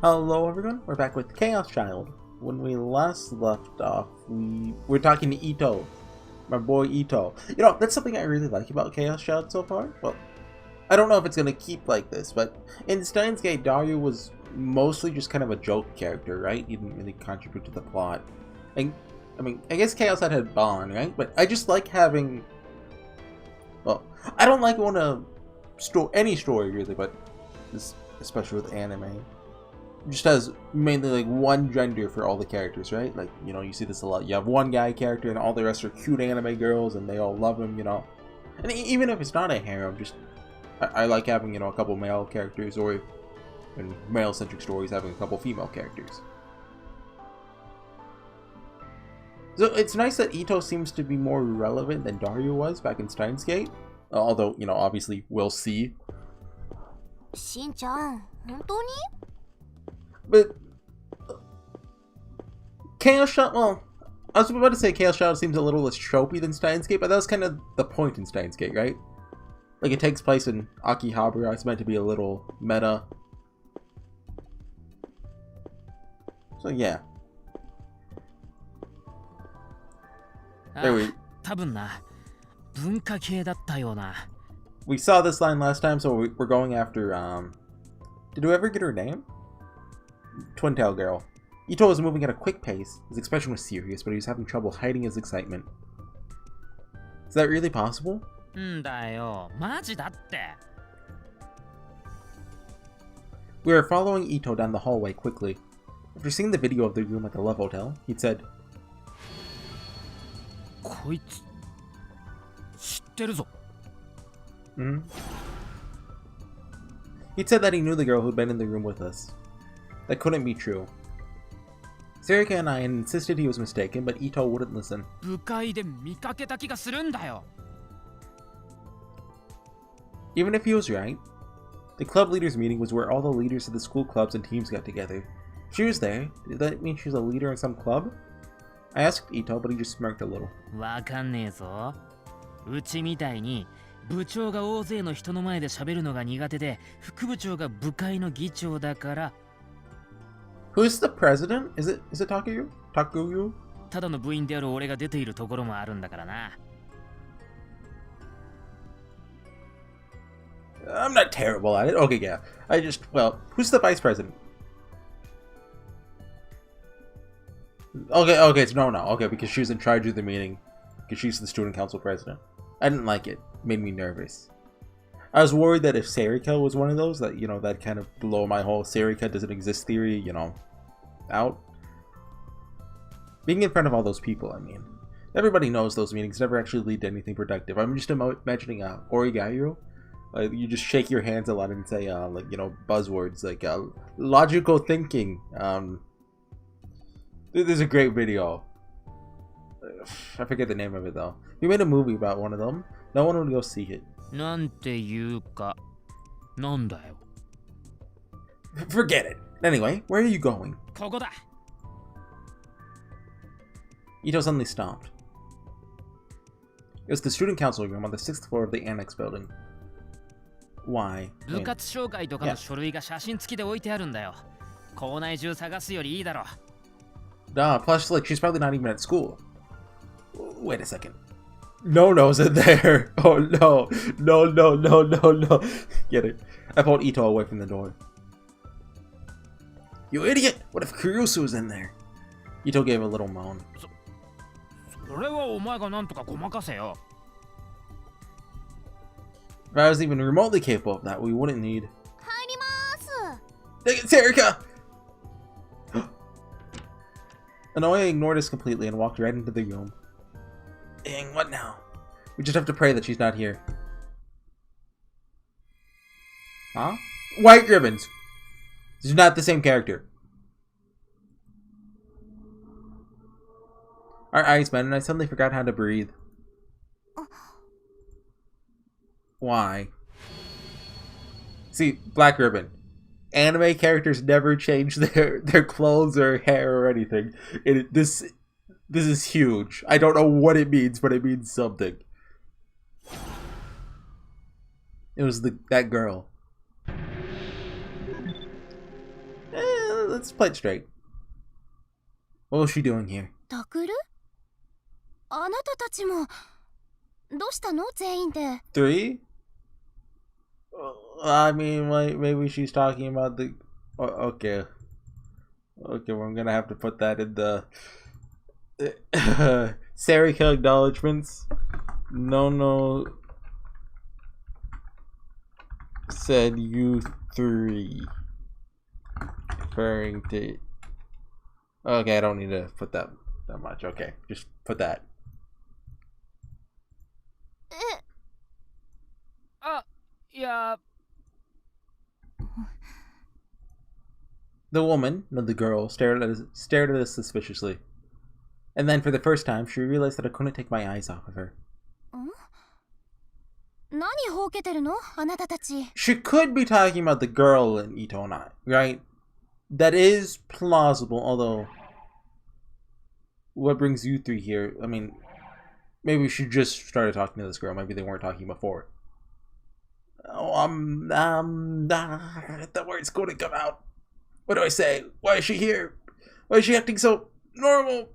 Hello everyone, we're back with Chaos Child. When we last left off, we were talking to Ito, my boy Ito. You know, that's something I really like about Chaos Child so far. Well, I don't know if it's gonna keep like this, but in Steins Gate, Dario was mostly just kind of a joke character, right? He didn't really contribute to the plot. And, I mean, I guess Chaos had Bond, right? But I just like having... Well, I don't like any story really, but this, especially with anime. Just has mainly like one gender for all the characters, right? Like, you know, you see this a lot. You have one guy character and all the rest are cute anime girls and they all love him, you know. And even if it's not a harem, just I like having, you know, a couple male characters, or in male-centric stories having a couple female characters. So it's nice that Ito seems to be more relevant than Dario was back in Steins Gate. Although, you know, obviously we'll see. Shin-chan, 本当に? But Chaos Child, well, I was about to say Chaos Child seems a little less tropey than Steins Gate, but that was kind of the point in Steins Gate, right? Like, it takes place in Akihabara. It's meant to be a little meta. So yeah. There we saw this line last time, so we're going after, did we ever get her name? Twin Tail Girl. Ito was moving at a quick pace. His expression was serious, but he was having trouble hiding his excitement. Is that really possible? We were following Ito down the hallway quickly. After seeing the video of the room at the Love Hotel, he'd said, He'd said that he knew the girl who'd been in the room with us. That couldn't be true. Serika and I insisted he was mistaken, but Ito wouldn't listen. Even if he was right, the club leaders meeting was where all the leaders of the school clubs and teams got together. If she was there, did that mean she was a leader in some club? I asked Ito, but he just smirked a little. Who's the president? Is it Takuru? Takuru? I'm not terrible at it. Okay, yeah. Well, who's the vice president? Okay, it's no. Okay, because she was in charge of the meeting. Because she's the student council president. I didn't like it. It made me nervous. I was worried that if Serika was one of those, that, you know, that kind of blow my whole Serika doesn't exist theory, you know, out. Being in front of all those people, I mean. Everybody knows those meetings never actually lead to anything productive. I'm just imagining Origairo. You just shake your hands a lot and say, like, you know, buzzwords like logical thinking. There's a great video. I forget the name of it though. We made a movie about one of them. No one would go see it. Forget it. Anyway, where are you going? Ito suddenly stopped. It was the student council room on the 6th floor of the annex building. Why? Yeah. Plus, like, she's probably not even at school. Wait a second. No-no's in there. Oh, no. No. Get it. I pulled Ito away from the door. You idiot! What if Kurusu's in there? Ito gave a little moan. If I was even remotely capable of that, we wouldn't need... Serika! Anoya ignored us completely and walked right into the room. Dang, what now? We just have to pray that she's not here. Huh? White ribbons! This is not the same character. Our eyes met and I suddenly forgot how to breathe. Why? See, black ribbon. Anime characters never change their clothes or hair or anything. This is huge. I don't know what it means, but it means something. It was that girl. let's play it straight. What was she doing here? Takuru? あなたたちもどうしたの全員で Three? I mean, like, maybe she's talking about the... Okay. Okay, well, I'm gonna have to put that in the... Sarika acknowledgements. No said you three. Referring to... Okay, I don't need to put that much. Okay, just put that. Yeah. The woman, no, the girl, stared at us suspiciously. And then, for the first time, she realized that I couldn't take my eyes off of her. She could be talking about the girl in Ito and I, right? That is plausible, although... What brings you three here? I mean, maybe she just started talking to this girl. Maybe they weren't talking before. Oh, the word's going to come out. What do I say? Why is she here? Why is she acting so normal?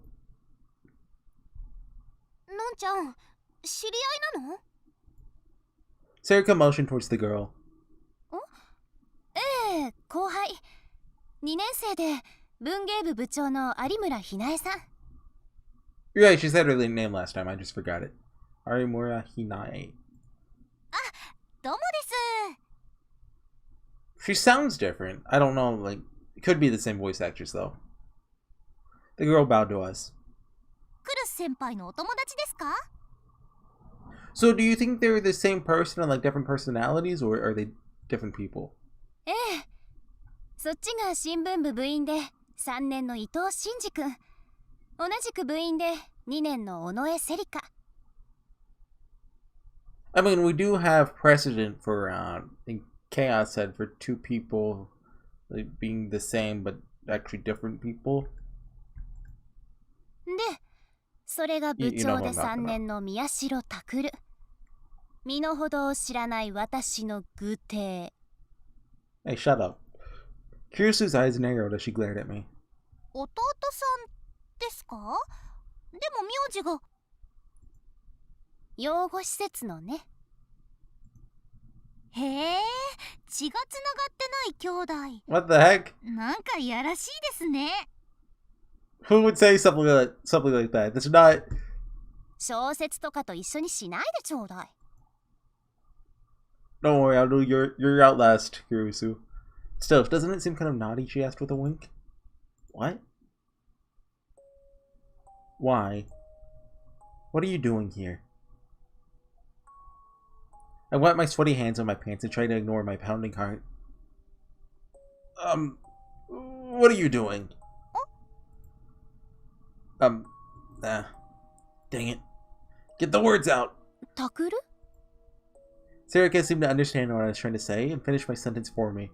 Non-chan, 知り合いなの? Sarika motioned towards the girl. ええ、後輩。2年生で文芸部部長の有村ひなえさん。You're right, she said her name last time. I just forgot it. Arimura Hinae. あ、どうもです。 She sounds different. I don't know, like, it could be the same voice actress, though. The girl bowed to us. クルス先輩のお友達ですか? So do you think they're the same person and like different personalities, or are they different people? ええ。そっちが新聞部部員で3年の伊藤真二君。同じく部員で2年の尾上セリカ。I mean, we do have precedent for, I think Chaos said, for two people like, being the same but actually different people. で、それが部長で3年の宮代拓。身の程を知らない私の愚弟。Hey, shut up. Kirisu's eyes narrowed as she glared at me. 弟さんですか? でも名字が養護施設のね。へえ、血がつながってない兄弟。 What the heck? なんかいやらしいですね。 Who would say something like that? That's not... 小説とかと一緒にしないでちょうだい。 Don't worry, I'll do your route last, Kirisu. Still, doesn't it seem kind of naughty, she asked with a wink? What? Why? What are you doing here? I wiped my sweaty hands on my pants and tried to ignore my pounding heart. What are you doing? Dang it. Get the words out! Takuru? Sarika seemed to understand what I was trying to say and finished my sentence for me.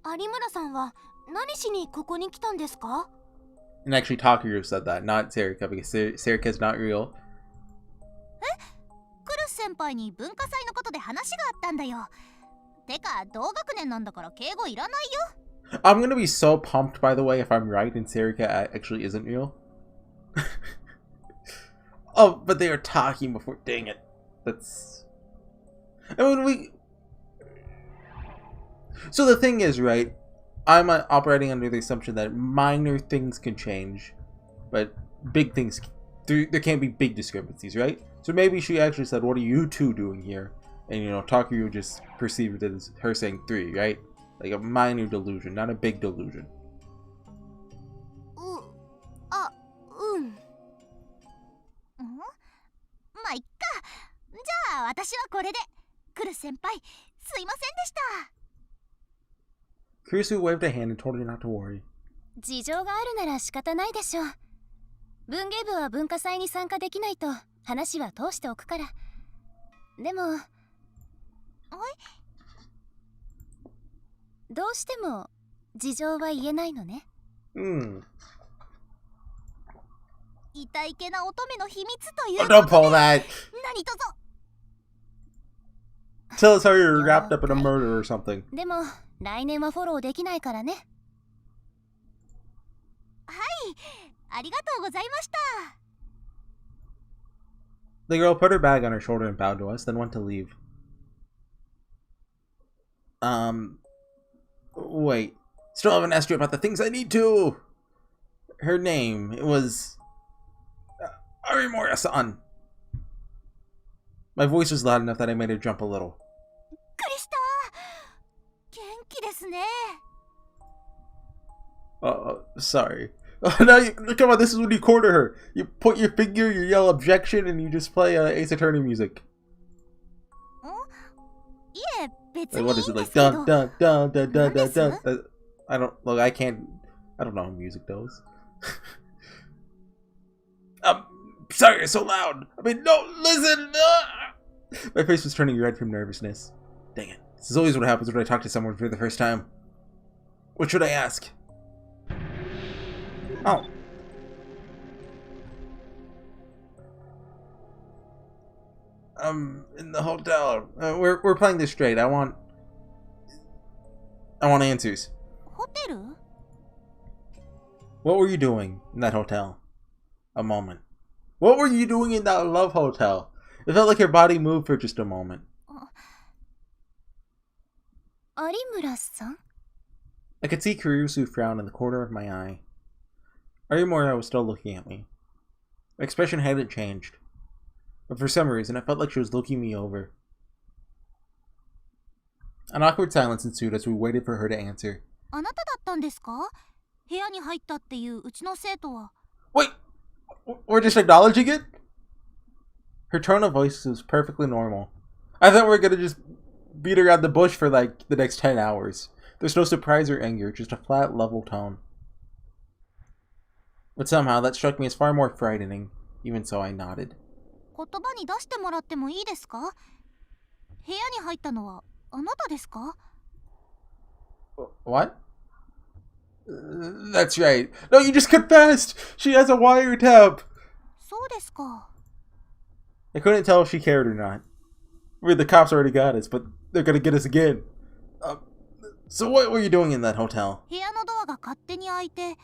Arimuraさんは何しにここに来たんですか? And actually, Takuru said that, not Sarika, because Sarika's not real. クルス先輩に文化祭のことで話があったんだよ。てか、同学年なんだから敬語いらないよ。I'm gonna be so pumped, by the way, if I'm right and Sarika actually isn't real. Oh, but they are talking before. Dang it. That's... I mean, So the thing is, right, I'm operating under the assumption that minor things can change, but big things, there can't be big discrepancies, right? So maybe she actually said, what are you two doing here? And, you know, Takuru just perceived it as her saying 3, right? Like a minor delusion, not a big delusion. まあ、いっか。じゃあ、私はこれで。クルス先輩、すいませんでした。 Kurisu waved a hand and told her not to worry. 事情があるなら仕方ないでしょう。文芸部は文化祭に参加できないと話は通しておくから。でも、どうしても事情は言えないのね。痛いけな乙女の秘密ということで。 Don't pull that! 何とぞ。 Tell us how you're wrapped up in a murder or something. でも、来年はフォローできないからね。ありがとうございました。 The girl put her bag on her shoulder and bowed to us, then went to leave. Wait. Still haven't asked you about the things I need to! Her name, it was... Arimura-san. My voice was loud enough that I made her jump a little. びっくりした。元気ですね。 Sorry. Now come on, this is when you corner her. You point your finger, you yell objection, and you just play Ace Attorney music. いえ、別 Like, に what い is い it んで like? すけど。 Dun dun dun dun dun dun dun. I don't look. I can't. I don't know how music goes. Sorry, you're so loud. I mean, no, listen. My face was turning red from nervousness. Dang it! This is always what happens when I talk to someone for the first time. What should I ask? Oh. In the hotel. We're playing this straight. I want answers. ホテル？ What were you doing in that hotel? A moment. What were you doing in that love hotel? It felt like your body moved for just a moment. 有村さん？ I could see Kurusu frown in the corner of my eye. Arimura was still looking at me. My expression hadn't changed. But for some reason, I felt like she was looking me over. An awkward silence ensued as we waited for her to answer. あなただったんですか？部屋に入ったっていううちの生徒は。 Wait! We're just acknowledging it? Her tone of voice was perfectly normal. I thought we were gonna just beat around the bush for like the next 10 hours. There's no surprise or anger, just a flat, level tone. But somehow that struck me as far more frightening. Even so, I nodded. 言葉に出してもらってもいいですか？部屋に入ったのはあなたですか？ What? That's right. No, you just confessed! She has a wiretap! そうですか。 I couldn't tell if she cared or not. I mean, the cops already got us, but they're gonna get us again. So what were you doing in that hotel? 部屋のドアが勝手に開いて、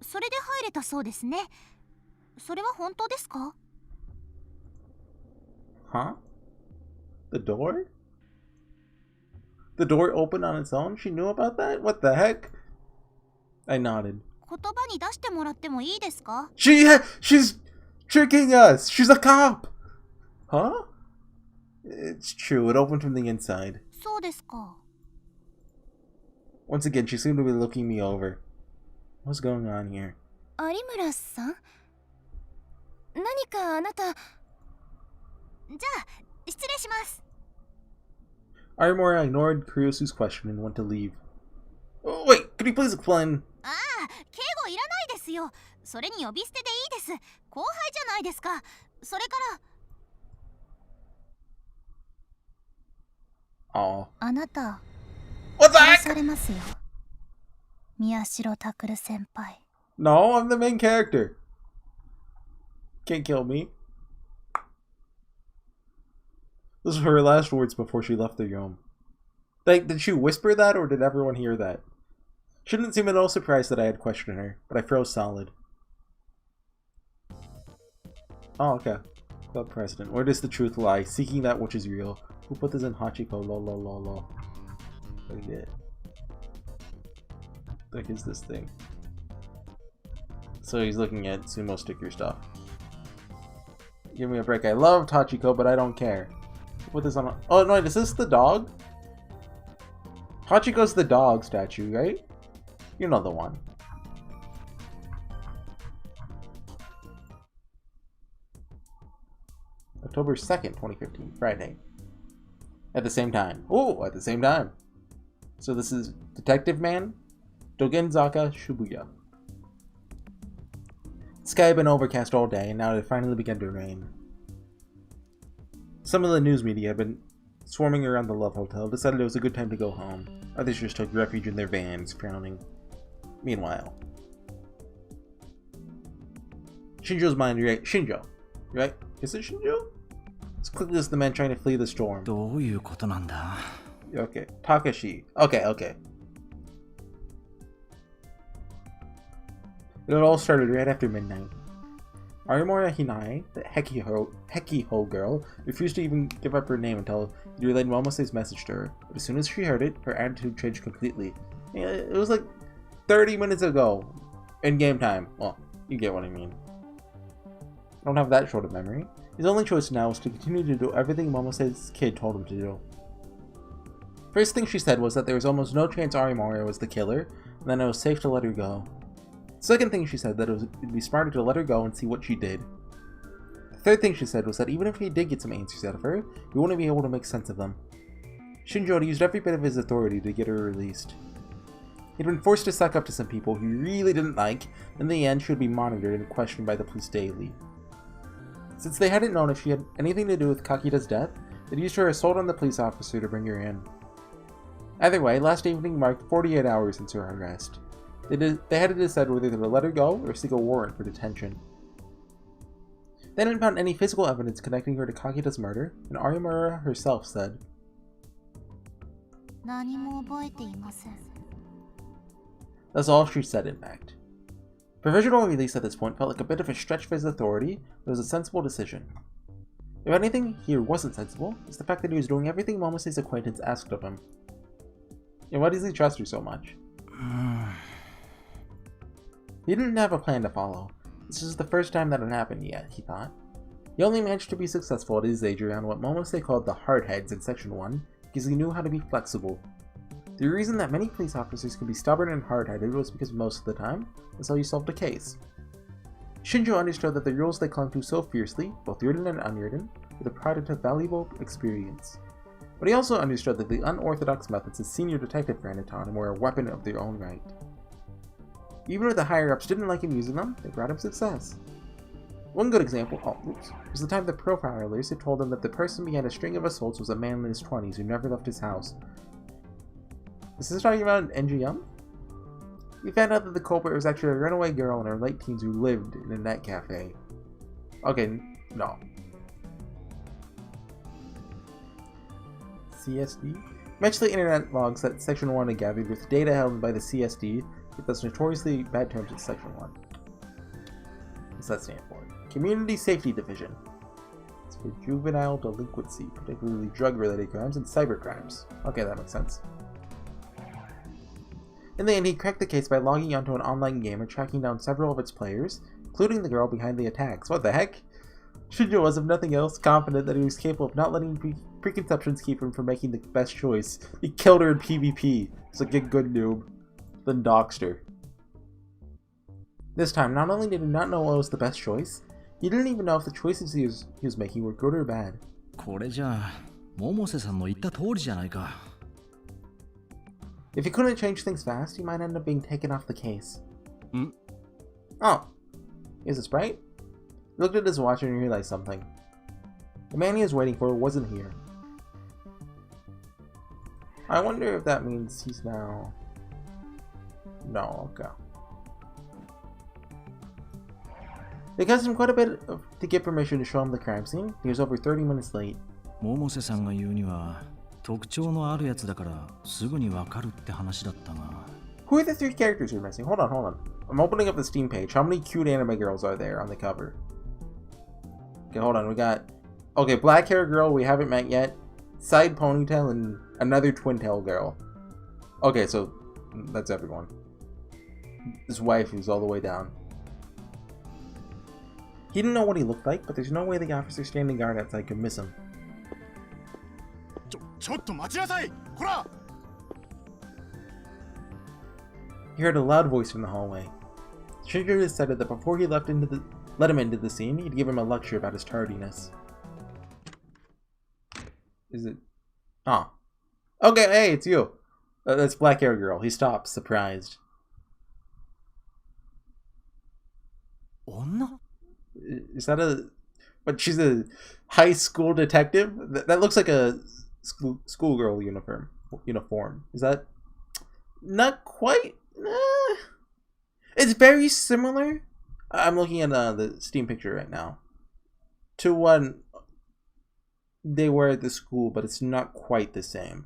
それで入れたそうですね。それは本当ですか？ Huh? The door? The door opened on its own? She knew about that? What the heck? I nodded. 言葉に出してもらってもいいですか？ She's tricking us! She's a cop! Huh? It's true, it opened from the inside. そうですか。 Once again, she seemed to be looking me over. What's going on here? 有村さん？何かあなた。じゃあ、失礼します。 Arimura ignored Kurusu's question and went to leave. Oh, wait, could you please explain? ああ、敬語いらないですよ。それに呼び捨てでいいです。後輩じゃないですか。それから。 Oh. あなた、 What the 殺さ heck? れますよ。宮代拓先輩。 No, I'm the main character. Can't kill me. Those were her last words before she left the room. Did she whisper that, or did everyone hear that? She didn't seem at all surprised that I had questioned her, but I froze solid. Oh, okay. Club president. Where does the truth lie? Seeking that which is real. Who put this in Hachiko? Lol. What is it? What is this thing? So he's looking at sumo sticker stuff. Give me a break. I love Hachiko, but I don't care. Put this on a... Oh, no, is this the dog? Hachiko's the dog statue, right? You know the one. October 2nd, 2015, Friday. At the same time. Oh, at the same time. So this is Detective Man, Dogenzaka Shibuya. The sky had been overcast all day, and now it had finally begun to rain. Some of the news media had been swarming around the Love Hotel, decided it was a good time to go home. Others just took refuge in their vans, frowning. Meanwhile, Shinjo's mind right. Shinjo, right? Is it Shinjo? As quickly as the man trying to flee the storm. どういうことなんだ? Okay, Takashi. Okay. It all started right after midnight. Arimura Hinai, the Hekiho girl, refused to even give up her name until he relayed Momose's message to her. But as soon as she heard it, her attitude changed completely. It was like 30 minutes ago in game time. Well, you get what I mean. I don't have that short of memory. His only choice now was to continue to do everything Momose's kid told him to do. First thing she said was that there was almost no chance Arimura was the killer, and then it was safe to let her go. Second thing she said that it'd be smarter to let her go and see what she did. The third thing she said was that even if he did get some answers out of her, he wouldn't be able to make sense of them. Shinjo had used every bit of his authority to get her released. He'd been forced to suck up to some people he really didn't like, and in the end she would be monitored and questioned by the police daily. Since they hadn't known if she had anything to do with Kakita's death, they'd used her assault on the police officer to bring her in. Either way, last evening marked 48 hours since her arrest. They had to decide whether to let her go or seek a warrant for detention. They hadn't found any physical evidence connecting her to Kakita's murder, and Arimura herself said, That's all she said, in fact. Provisional release at this point felt like a bit of a stretch for his authority, but it was a sensible decision. If anything here wasn't sensible, it's the fact that he was doing everything Momose's acquaintance asked of him. And why does he trust her so much? He didn't have a plan to follow. This is the first time that had happened yet, he thought. He only managed to be successful at his age around what Momose called the hardheads in Section 1 because he knew how to be flexible. The reason that many police officers could be stubborn and hard-headed was because most of the time, that's how you solved a case. Shinjo understood that the rules they clung to so fiercely, both written and unwritten, were the product of valuable experience. But he also understood that the unorthodox methods his senior detective friend taught him were a weapon of their own right. Even if the higher-ups didn't like him using them, they brought him success. One good example was the time the profilers had told him that the person behind a string of assaults was a man in his 20s who never left his house. Is this talking about NGM? We found out that the culprit was actually a runaway girl in her late teens who lived in a net cafe. Okay, no. CSD? Match the internet logs that Section 1 had gathered with data held by the CSD, with those notoriously bad terms in Section 1. What's that stand for? Community Safety Division. It's for juvenile delinquency, particularly drug-related crimes and cybercrimes. Okay, that makes sense. In the end, he cracked the case by logging onto an online game and tracking down several of its players, including the girl behind the attacks. What the heck? Shinjo was, if nothing else, confident that he was capable of not letting preconceptions keep him from making the best choice. He killed her in PvP. It's like a good noob. Then doxed her. This time, not only did he not know what was the best choice, he didn't even know if the choices he was making were good or bad. これじゃあ、百瀬さんの言った通りじゃないか。If he couldn't change things fast, he might end up being taken off the case. Oh, is this right? He looked at his watch and realized something. The man he was waiting for wasn't here. I wonder if that means he's now... No, okay. It cost him quite a bit to get permission to show him the crime scene. He was over 30 minutes late. 百瀬さんが言うには特徴のあるやつだからすぐにわかるって話だったが。Who are the three characters you're missing? Hold on. I'm opening up the Steam page. How many cute anime girls are there on the cover? Okay, hold on. We got... Okay, black hair girl we haven't met yet. Side ponytail and another twin tail girl. Okay, so that's everyone. His wife is all the way down. He didn't know what he looked like, but there's no way the officer standing guard outside could miss him. He heard a loud voice from the hallway. Shinjo decided that before he let him into the scene, he'd give him a lecture about his tardiness. Is it? Oh. Okay, hey, it's you. That's black hair girl. He stops, surprised. Onna? Is that a... But she's a high school detective? That looks like a schoolgirl uniform. Is that... Not quite... It's very similar. I'm looking at the Steam picture right now. To one they were at the school, but it's not quite the same.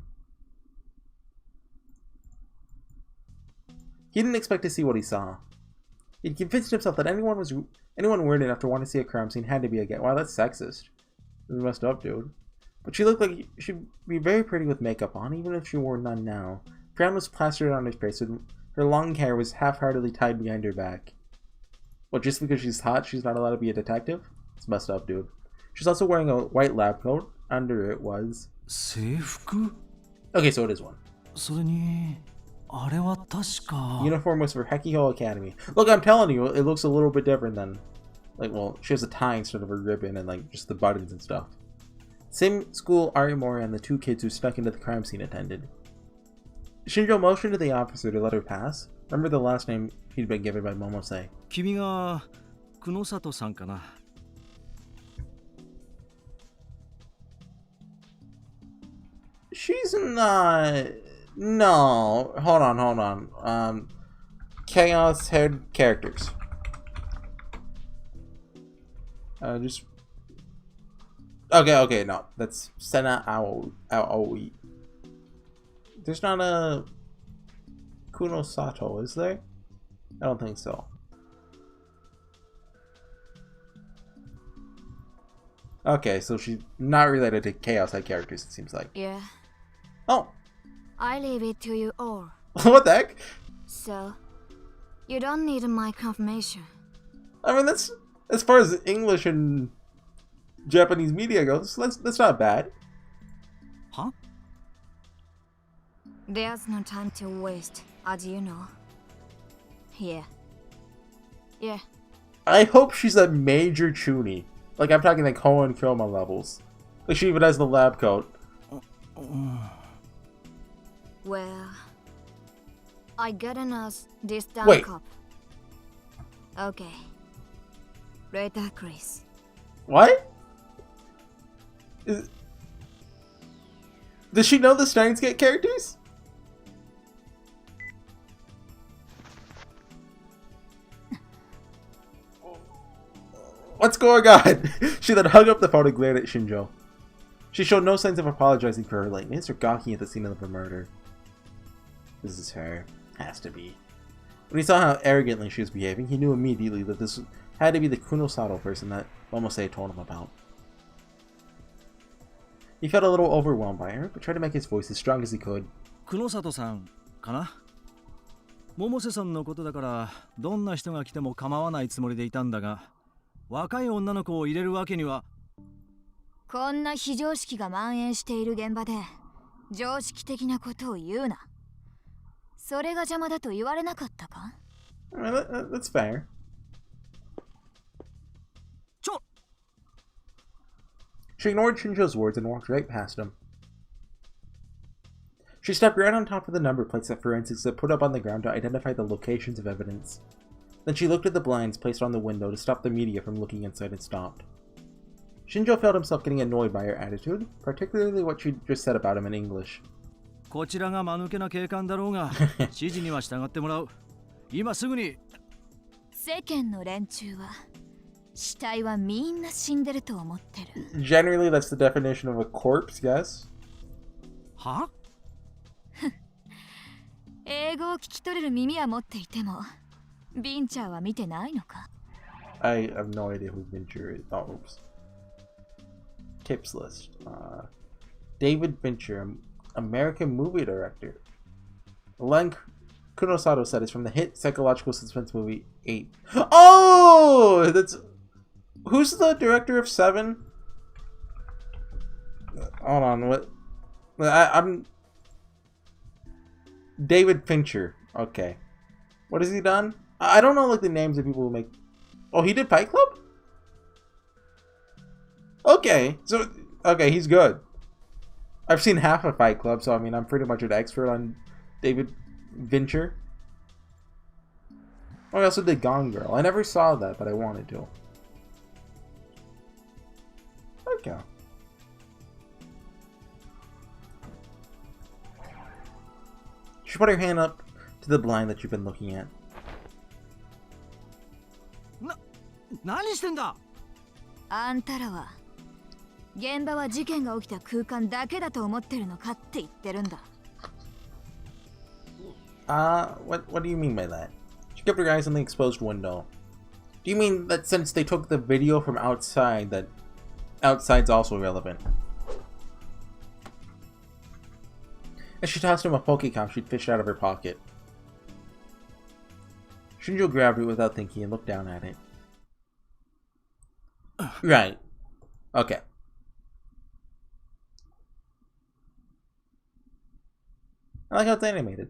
He didn't expect to see what he saw. He'd convinced himself that anyone weird enough to want to see a crime scene had to be a guy. Wow, that's sexist. This is messed up, dude. But she looked like she'd be very pretty with makeup on, even if she wore none now. Crown was plastered on her face, and her long hair was half-heartedly tied behind her back. Well, just because she's hot, she's not allowed to be a detective? It's messed up, dude. She's also wearing a white lab coat. Under it was... 制服? Okay, so it is one. それにあれは確か Uniform was for Hekiho Academy. Look, I'm telling you, it looks a little bit different than... Like, well, she has a tie instead of a ribbon and, like, just the buttons and stuff. Same school Arimura and the two kids who snuck into the crime scene attended. Shinjo motioned to the officer to let her pass. Remember the last name he'd been given by Momose. 君が久野里さんかな She's not... No. Hold on. Chaos head characters. Just... Okay, no. That's Sena Aoi. There's not a... Kuno Sato, is there? I don't think so. Okay, so she's not related to Chaos Head characters, it seems like. Yeah. Oh! I leave it to you all. What the heck? So, you don't need my confirmation. I mean, that's... As far as English and Japanese media goes, that's not bad. Huh? There's no time to waste, as you know. Here. Yeah. I hope she's a major chunie. Like, I'm talking like Ho and Kyoma levels. Like, she even has the lab coat. Well, I got an ass this damn Wait. cup. Okay. Later, Chris. What? Does she know the Steins Gate characters? What's going on? She then hung up the phone and glared at Shinjo. She showed no signs of apologizing for her lateness or gawking at the scene of the murder. This is her. Has to be. When he saw how arrogantly she was behaving, he knew immediately that this had to be the Kunosato person that Momose told him about. He felt a little overwhelmed by her, but tried to make his voice as strong as he could. 久野里さんかな百瀬さんのことだからどんな人が来ても構わないつもりでいたんだが若い女の子を入れるわけにはこんな非常識が蔓延している現場で常識的なことを言うな。それが邪魔だと言われなかったか？ That's fair. ちょ She ignored Shinjo's words and walked right past him. She stepped right on top of the number plates that forensics had put up on the ground to identify the locations of evidence. Then she looked at the blinds placed on the window to stop the media from looking inside and stopped. Shinjo felt himself getting annoyed by her attitude, particularly what she just said about him in English. こちらが間抜けな警官だろうが指示には従ってもらう今すぐに世間の連中は死体はみんな死んでると思ってる。 Generally, that's the definition of a corpse, yes? は英語を聞き取れる耳は持っていてもビンチャーは見てないのか？ I have no idea who Venture is. Oh, oops. Tips list. David Fincher, American movie director. Len Kunosato said it's from the hit psychological suspense movie 8. Oh! That's... Who's the director of 7? Hold on, what? I'm... David Fincher. Okay. What has he done? I don't know, like, the names of people who make... Oh, he did Fight Club? Okay. So, okay, he's good. I've seen half of Fight Club, so, I mean, I'm pretty much an expert on David Fincher. Oh, I also did Gone Girl. I never saw that, but I wanted to. Okay. She put her hand up to the blind that you've been looking at. 何してんだあんたらは現場は事件が起きた空間だけだと思ってるのかって言ってるんだ。What do you mean by that? She kept her eyes on the exposed window. Do you mean that since they took the video from outside, that outside's also relevant? As she tossed him a Pokecom she'd fished out of her pocket. Shinjo grabbed it without thinking and looked down at it. Right. Okay. I like how it's animated.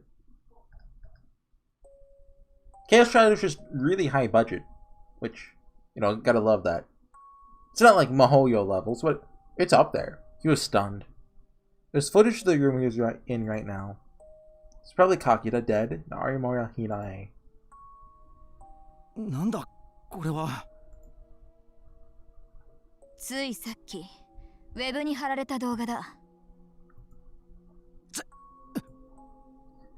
Chaos Child is just really high budget, which, you know, gotta love that. It's not like Mihoyo levels, but it's up there. He was stunned. There's footage of the room he was in right now. It's probably Kakita dead, and Arimura Hinae. なんだこれは。ついさっきウェブに貼られた動画だ。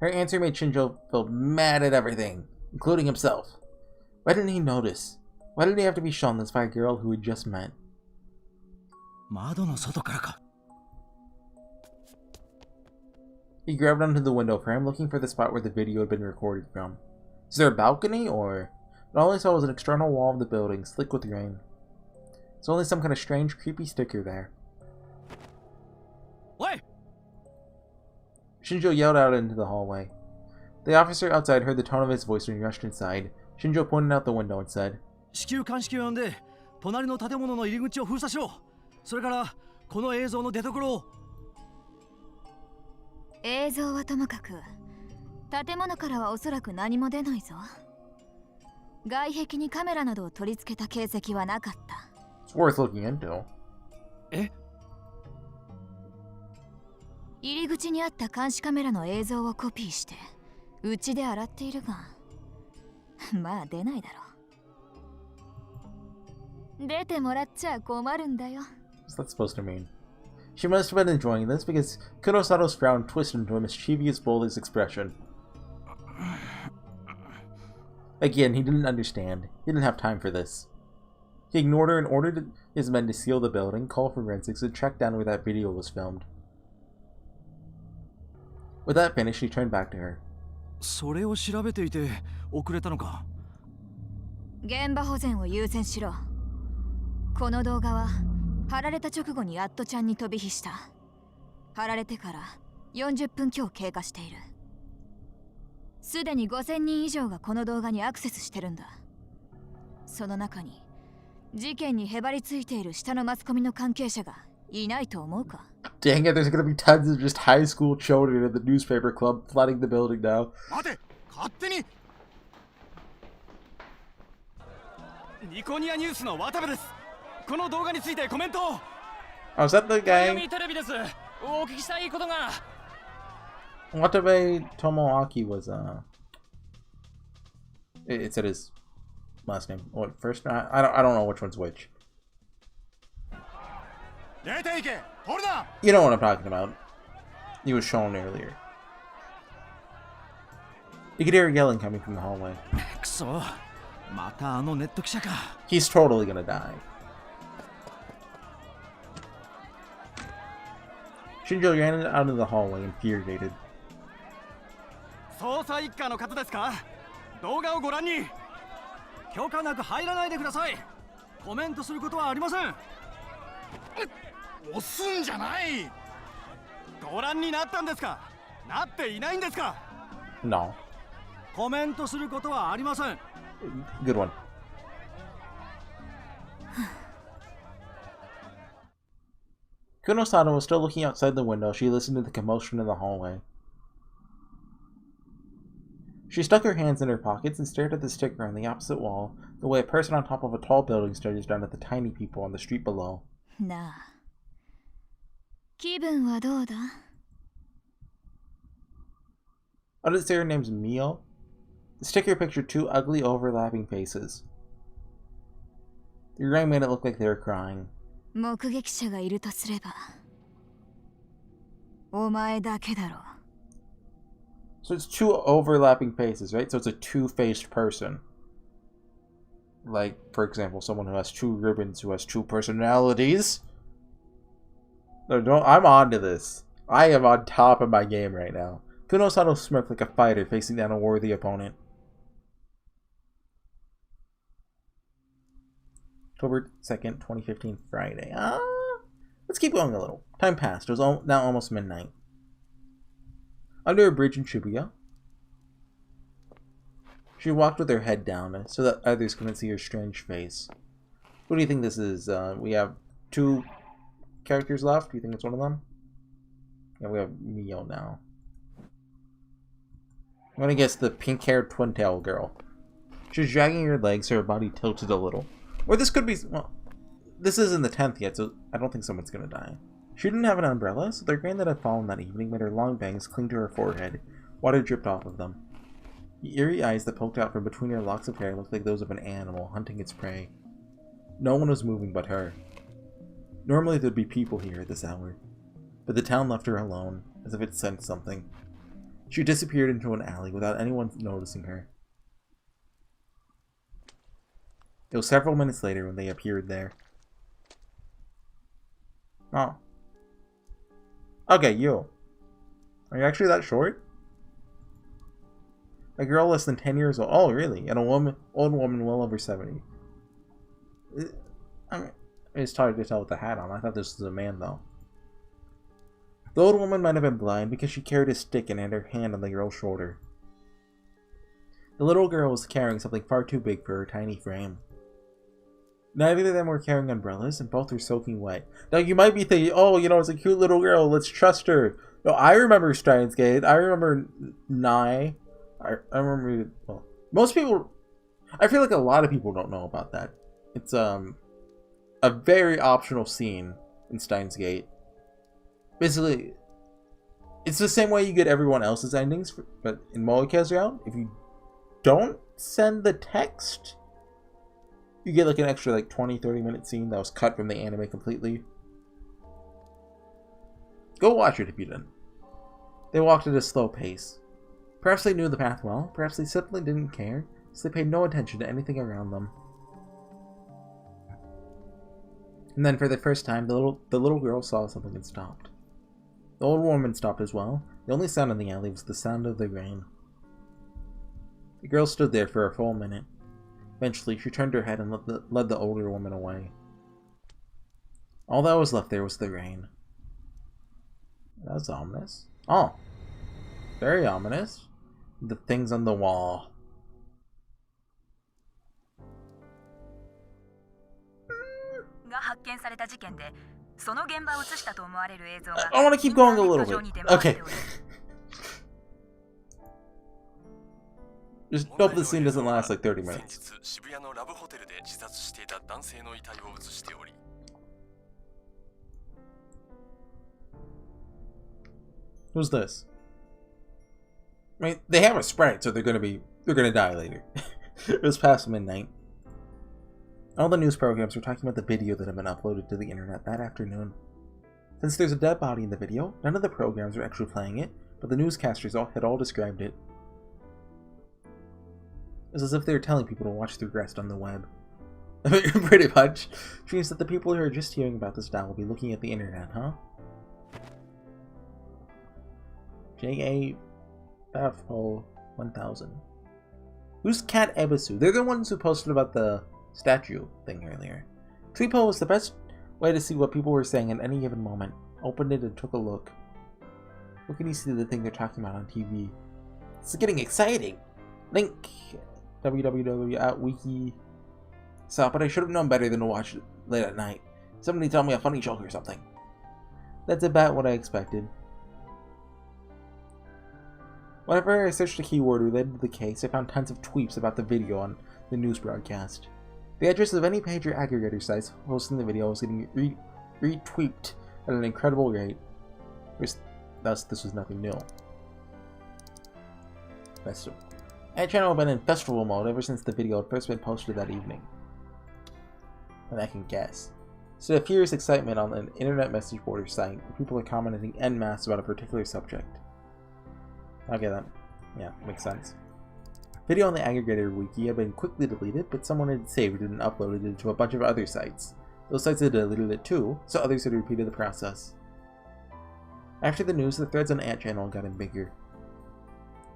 Her answer made Shinjo feel mad at everything, including himself. Why didn't he notice? Why did he have to be shown this by a girl who he just met? 窓の外からか。He grabbed onto the window frame, looking for the spot where the video had been recorded from. Is there a balcony, or... But all he saw was an external wall of the building, slick with rain. There's only some kind of strange, creepy sticker there. Oi! Shinjo yelled out into the hallway. The officer outside heard the tone of his voice when he rushed inside. Shinjo pointed out the window and said, 至急鑑識を呼んで、隣の建物の入り口を封鎖しろ。それから、この映像の出所を。映像はともかく、建物からはおそらく何も出ないぞ。外壁にカメラなどを取り付けた形跡はなかった。It's worth looking into. え？入り口にあった監視カメラの映像をコピーして、うちで洗っているが、まあ出ないだろう。出てもらっちゃ困るんだよ。What's that supposed to mean? She must have been enjoying this because Kunosato's frown twisted into a mischievous, bullish expression. Again, he didn't understand. He didn't have time for this. He ignored her and ordered his men to seal the building, call forensics, and track down where that video was filmed. With that finished, he turned back to her. それを調べていて遅れたのか。現場保全を優先しろ。この動画は貼られた直後にアットちゃんに飛び火した。貼られてから40分強経過している。すでに5000人以上がこの動画にアクセスしてるんだ。その中に事件にへばりついている下のマスコミの関係者がいないと思うか？ Dang it, there's gonna be tons of just high school children in the newspaper club flooding the building now. 待て、勝手に。ニコニアニュースの渡部です。この動画についてコメントを。Oh, is that the マイア guy? ミテレビです。お聞きしたいことが。Watabe Tomoaki was, it said his last name. What, first? I don't know which one's which. You know what I'm talking about. He was shown earlier. You could hear yelling coming from the hallway. くそ、またあのネット記者か。He's totally gonna die. Shinjo ran out of the hallway, infuriated. 捜査一課の方ですか？動画をご覧に。許可なく入らないでください。コメントすることはありません。押すんじゃない。ご覧になったんですか？なっていないんですか？ No. コメントすることはありません。Good one. Kunosato was still looking outside the window. She listened to the commotion in the hallway. She stuck her hands in her pockets and stared at the sticker on the opposite wall, the way a person on top of a tall building stares down at the tiny people on the street below. なあ、気分はどうだ？ How did it say her name's Mio? The sticker pictured two ugly, overlapping faces. The rain made it look like they were crying. 目撃者がいるとすれば、お前だけだろう。 So it's two overlapping faces, right? So it's a two-faced person. Like, for example, someone who has two ribbons who has two personalities. No, don't. I'm on to this. I am on top of my game right now. Kunosato smirked like a fighter facing down a worthy opponent. October 2nd, 2015, Friday. Let's keep going a little. Time passed. It was now almost midnight. Under a bridge in Shibuya, she walked with her head down so that others couldn't see her strange face. What do you think this is? We have 2 characters left. Do you think it's one of them? Yeah, we have Mio now. I'm gonna guess the pink-haired twin-tail girl. She was dragging her legs so her body tilted a little. Or this could be... Well, this isn't the 10th yet, so I don't think someone's gonna die. She didn't have an umbrella, so the rain that had fallen that evening made her long bangs cling to her forehead. Water dripped off of them. The eerie eyes that poked out from between her locks of hair looked like those of an animal hunting its prey. No one was moving but her. Normally there'd be people here at this hour, but the town left her alone, as if it sensed something. She disappeared into an alley without anyone noticing her. It was several minutes later when they appeared there. Oh. Okay, you. Are you actually that short? A girl less than 10 years old. Oh, really? And a old woman well over 70. I mean, it's hard to tell with the hat on. I thought this was a man, though. The old woman might have been blind because she carried a stick and had her hand on the girl's shoulder. The little girl was carrying something far too big for her tiny frame. Neither of them were carrying umbrellas, and both were soaking wet. Now, you might be thinking, oh, you know, it's a cute little girl, let's trust her. No, I remember Steins Gate. I remember Nye. I remember, well, most people, I feel like a lot of people don't know about that. It's, a very optional scene in Steins Gate. Basically, it's the same way you get everyone else's endings, but in Moika's round, if you don't send the text, you get like an extra like 20-30 minute scene that was cut from the anime completely. Go watch it if you didn't. They walked at a slow pace. Perhaps they knew the path well, perhaps they simply didn't care, so they paid no attention to anything around them. And then for the first time, the little girl saw something and stopped. The old woman stopped as well. The only sound in the alley was the sound of the rain. The girl stood there for a full minute. Eventually, she turned her head and led the older woman away. All that was left there was the rain. That was ominous. Oh. Very ominous. The things on the wall. I want to keep going a little bit. Okay. Just hope the scene doesn't last like 30 minutes. Who's this? I mean, they have a sprite, so they're gonna die later. It was past midnight. All the news programs were talking about the video that had been uploaded to the internet that afternoon. Since there's a dead body in the video, none of the programs were actually playing it, but the newscasters had all described it. It was as if they were telling people to watch their rest on the web. Pretty much. Which means that the people who are just hearing about this now will be looking at the internet, huh? JA FO1000. Who's Cat Ebisu? They're the ones who posted about the statue thing earlier. Tweepo was the best way to see what people were saying at any given moment. Opened it and took a look. What can you see the thing they're talking about on TV? This is getting exciting! Link! www.wiki. Stop, but I should have known better than to watch it late at night. Somebody tell me a funny joke or something. That's about what I expected. Whenever I searched a keyword related to the case, I found tons of tweets about the video on the news broadcast. The address of any page or aggregator sites hosting the video was getting retweeted at an incredible rate. Thus, this was nothing new. Festival. That channel had been in festival mode ever since the video had first been posted that evening. And I can guess. So a furious excitement on an internet message board or site where people are commenting en masse about a particular subject. Okay then. Yeah, makes sense. Video on the aggregator wiki had been quickly deleted, but someone had saved it and uploaded it to a bunch of other sites. Those sites had deleted it too, so others had repeated the process. After the news, the threads on the Ant channel got bigger.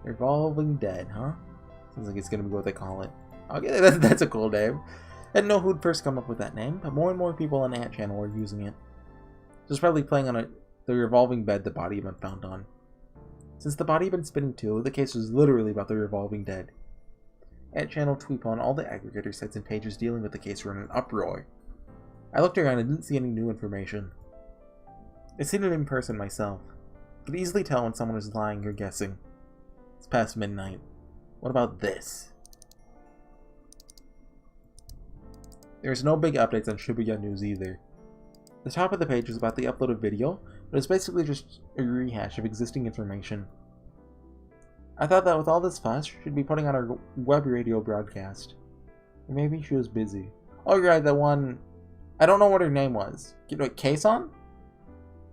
Revolving Dead, huh? Sounds like it's gonna be what they call it. Okay, that's a cool name. I didn't know who'd first come up with that name, but more and more people on Ant Channel were using it. It was probably playing on the revolving bed the body had been found on. Since the body had been spinning too, the case was literally about the revolving dead. Ant Channel, Tweepo, and all the aggregator sites and pages dealing with the case were in an uproar. I looked around and didn't see any new information. I've seen it in person myself. I could easily tell when someone is lying or guessing. It's past midnight. What about this? There's no big updates on Shibuya News either. The top of the page is about the uploaded video, but it's basically just a rehash of existing information. I thought that with all this fuss, she'd be putting on her web radio broadcast. Or maybe she was busy. Oh, you're right, that one... I don't know what her name was. You know, Kei-san?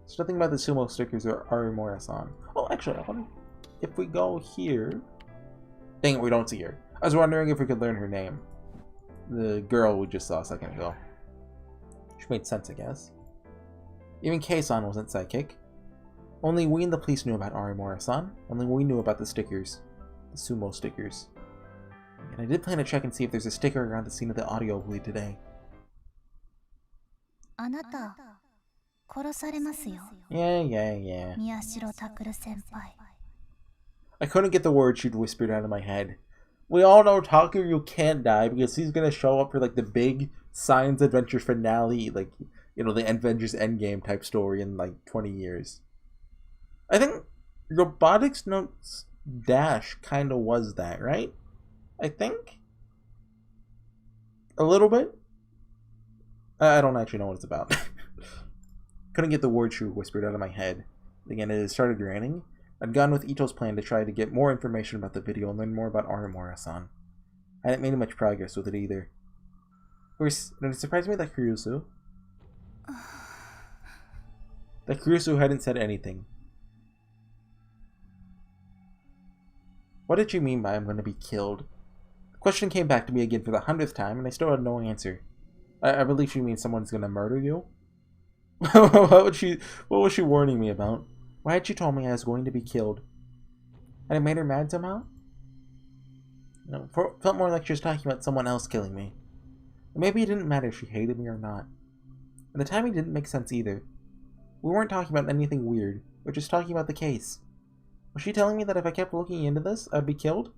There's nothing about the sumo stickers or Arimura-san. Oh, actually, I wonder if we go here... Dang it, we don't see her. I was wondering if we could learn her name. The girl we just saw a second ago. Which made sense, I guess. Even Kei-san wasn't psychic. Only we and the police knew about Arimura-san. Only we knew about the stickers. The sumo stickers. And I did plan to check and see if there's a sticker around the scene of the audio bleed today. Yeah. I couldn't get the word she'd whispered out of my head. We all know Takuru can't die because he's gonna show up for like the big Science Adventure finale, like, you know, the Avengers Endgame type story in like 20 years. I think Robotics Notes Dash kinda was that, right? I think? A little bit? I don't actually know what it's about. Couldn't get the word she whispered out of my head. Again, it had started raining. I'd gone with Ito's plan to try to get more information about the video and learn more about Arimura-san. I hadn't made much progress with it either. Of course, it surprised me that Kurusu hadn't said anything. What did you mean by I'm going to be killed? The question came back to me again for the 100th time, and I still had no answer. I believe she means someone's going to murder you? What was she warning me about? Why had she told me I was going to be killed? Had it made her mad somehow? No, felt more like she was talking about someone else killing me. Or maybe it didn't matter if she hated me or not. And the timing didn't make sense either. We weren't talking about anything weird. We were just talking about the case. Was she telling me that if I kept looking into this, I'd be killed?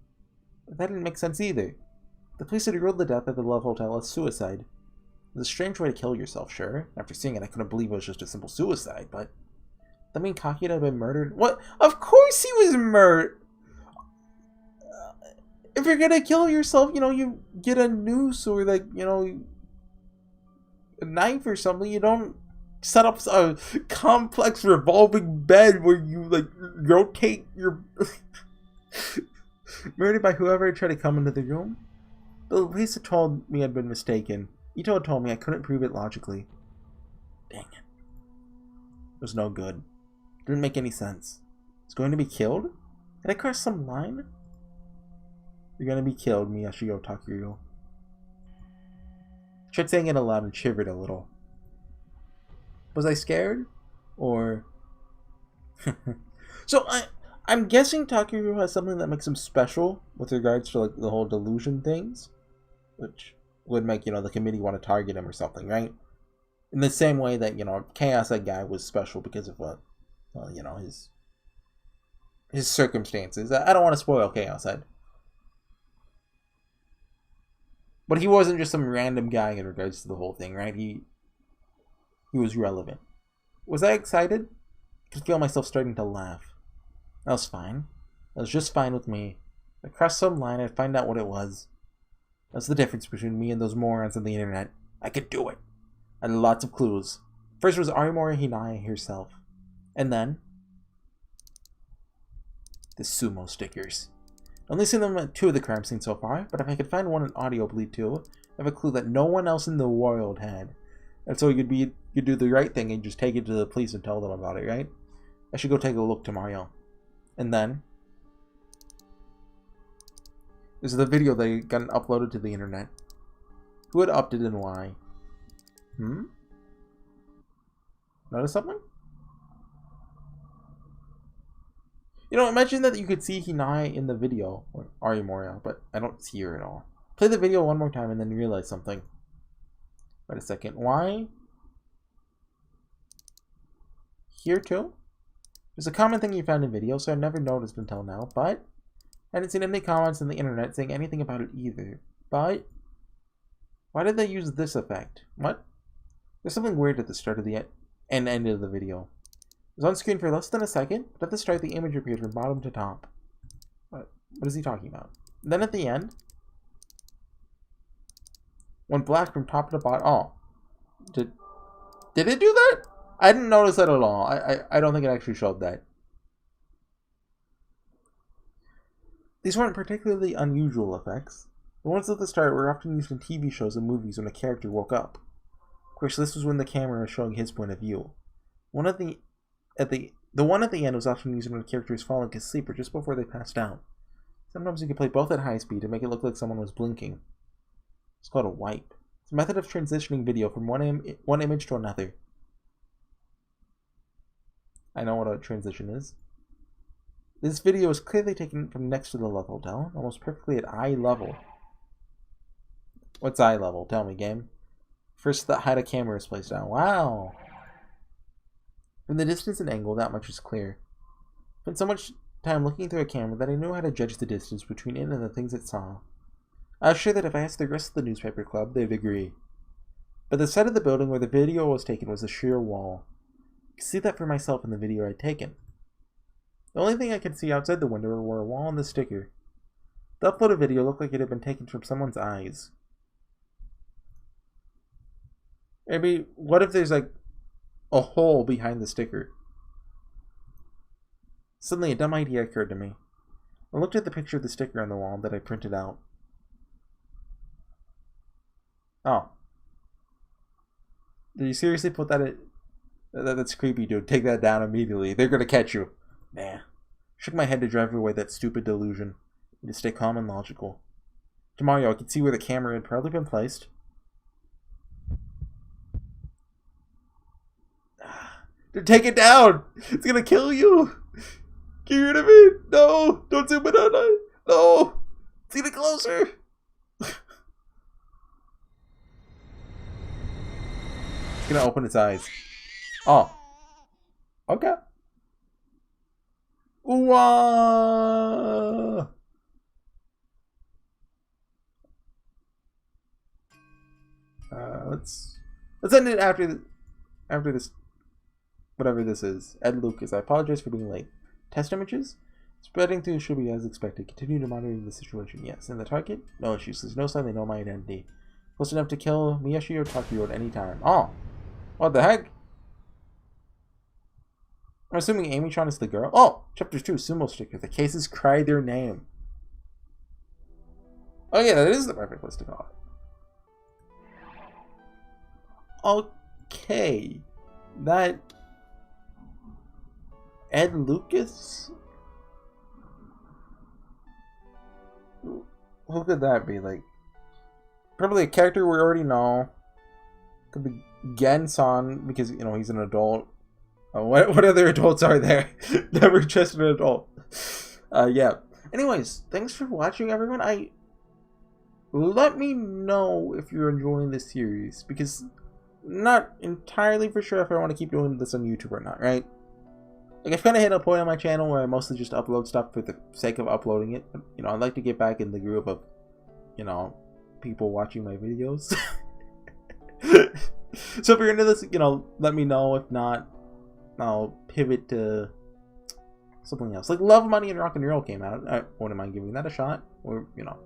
That didn't make sense either. The police had ruled the death at the Love Hotel as suicide. It was a strange way to kill yourself, sure. After seeing it, I couldn't believe it was just a simple suicide, but... That mean Kakita had been murdered? What? Of course he was murdered! If you're gonna kill yourself, you know, you get a noose or, like, you know, a knife or something. You don't set up a complex revolving bed where you, like, rotate your... Murdered by whoever tried to come into the room? The police had told me I'd been mistaken. Ito had told me I couldn't prove it logically. Dang it. It was no good. Didn't make any sense. It's going to be killed? Did I cross some line? You're gonna be killed, Miyashiro Takuru. Tried saying it aloud and shivered a little. Was I scared? Or... So, I'm guessing Takuru has something that makes him special with regards to, like, the whole delusion things. Which would make, you know, the committee want to target him or something, right? In the same way that, you know, Chaos Egg Guy was special because of what, well, you know, his circumstances. I don't want to spoil Chaos Egg. But he wasn't just some random guy in regards to the whole thing, right? He was relevant. Was I excited? I could feel myself starting to laugh. That was fine. That was just fine with me. If I crossed some line, I'd find out what it was. That's the difference between me and those morons on the internet. I could do it. I had lots of clues. First was Arimura Hinai herself. And then... the sumo stickers. I've only seen them at 2 of the crime scenes so far, but if I could find one in audio bleed too, I have a clue that no one else in the world had. And so you'd do the right thing and just take it to the police and tell them about it, right? I should go take a look tomorrow. And then... this is the video that got uploaded to the internet. Who had upped it and why? Notice something? You know, imagine that you could see Hinai in the video, or Arimura, but I don't see her at all. Play the video one more time and then realize something. Wait a second. Why? Here too? There's a common thing you found in videos, so I never noticed until now, but I hadn't seen any comments on the internet saying anything about it either. But why did they use this effect? What? There's something weird at the start of the end of the video. It was on screen for less than a second, but at the start the image appeared from bottom to top. What is he talking about? And then at the end, went black from top to bottom. Oh. Did it do that? I didn't notice that at all. I don't think it actually showed that. These weren't particularly unusual effects. The ones at the start were often used in TV shows and movies when a character woke up. Of course, this was when the camera was showing his point of view. The one at the end was often used when a character was falling asleep or just before they passed out. Sometimes you could play both at high speed to make it look like someone was blinking. It's called a wipe. It's a method of transitioning video from one image to another. I know what a transition is. This video is clearly taken from next to the level down, almost perfectly at eye level. What's eye level? Tell me, game. First, the height of camera is placed down. Wow! From the distance and angle, that much is clear. I spent so much time looking through a camera that I knew how to judge the distance between it and the things it saw. I was sure that if I asked the rest of the newspaper club, they'd agree. But the side of the building where the video was taken was a sheer wall. I could see that for myself in the video I'd taken. The only thing I could see outside the window were a wall and the sticker. The uploaded video looked like it had been taken from someone's eyes. Maybe, what if there's like a hole behind the sticker? Suddenly a dumb idea occurred to me. I looked at the picture of the sticker on the wall that I printed out. Oh. Did you seriously put that in? That's creepy, dude. Take that down immediately. They're gonna catch you. Nah. Shook my head to drive away that stupid delusion. And to stay calm and logical. To Mario, I could see where the camera had probably been placed. Dude, take it down! It's gonna kill you! Get rid of it! No! Don't zoom it out! No! It's getting closer! It's gonna open its eyes. Oh. Okay. Whoa! Let's end it after this. Whatever this is. Ed Lucas, I apologize for being late. Test images? Spreading through should be as expected. Continue to monitor the situation. Yes. And the target? No issues. There's no sign they know my identity. Close enough to kill Miyashi or Takuru at any time. Oh! What the heck? I'm assuming Amy-chan is the girl. Oh! Chapter 2, Sumo Sticker. The cases cry their name. Oh yeah, that is the perfect place to call it. Okay. That... Ed Lucas? Who could that be? Like, probably a character we already know. Could be Gen-san, because, you know, he's an adult. What other adults are there? Never just an adult. Yeah. Anyways, thanks for watching, everyone. Let me know if you're enjoying this series, because I'm not entirely for sure if I want to keep doing this on YouTube or not, right? Like, I've kind of hit a point on my channel where I mostly just upload stuff for the sake of uploading it. But, you know, I'd like to get back in the groove of, you know, people watching my videos. So if you're into this, you know, let me know. If not, I'll pivot to something else. Like Love, Money, and Rock and Roll came out. I wouldn't mind giving that a shot. Or, you know,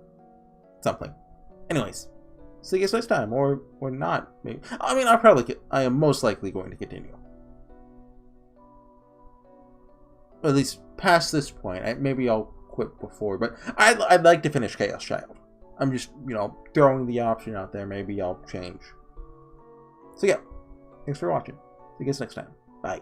something. Anyways, see you guys next time. Or not. Maybe. I mean, I am most likely going to continue. At least past this point. Maybe I'll quit before. But I'd like to finish Chaos Child. I'm just, you know, throwing the option out there. Maybe I'll change. So yeah. Thanks for watching. See you guys next time. Bye.